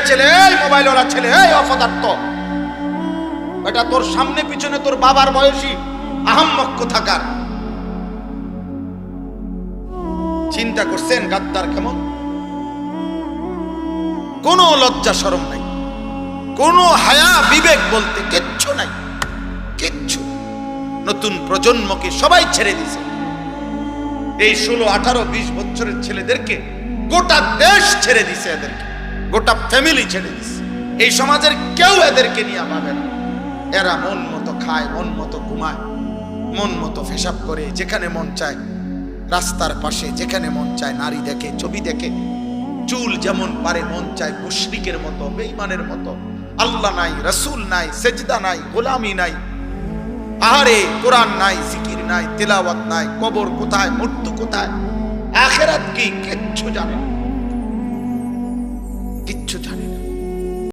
ছেলে, এই মোবাইলওয়ালা ছেলে, এই অপদার্থ, এটা তোর সামনে পিছনে তোর বাবার বয়সী আহাম্মক কোথাকার। চিন্তা করছেন গাদ্দার কেমন? কোনো লজ্জা শরম নাই, কোনো হায়া বিবেক বলতে কিচ্ছু নাই, কিচ্ছু। নতুন প্রজন্মকে সবাই ছেড়ে দিছে। এই 16, 18, 20 বছরের ছেলেদেরকে গোটা দেশ ছেড়ে দিছে, এদেরকে গোটা ফ্যামিলি ছেড়ে দিছে। এই সমাজের কেউ এদেরকে নিয়ে পাবে না। এরা মন মতো খায়, মন মতো ঘুমায়, মন মতো পেশাব করে, যেখানে মন চায় রাস্তার পাশে, যেখানে মন চায় নারী দেখে, ছবি দেখে, চুল যেমন পারে মন চায় মুশরিকের মতো, বেঈমানের মতো। আল্লাহ নাই, রাসূল নাই, সেজদা নাই, গোলামি নাই, আহারে কোরআন নাই, জিকির নাই, তেলাওয়াত নাই, কবর কোথায়, মৃত্যু কোথায়, আখিরাত কি কিচ্ছু জানে না, কিচ্ছু জানে না।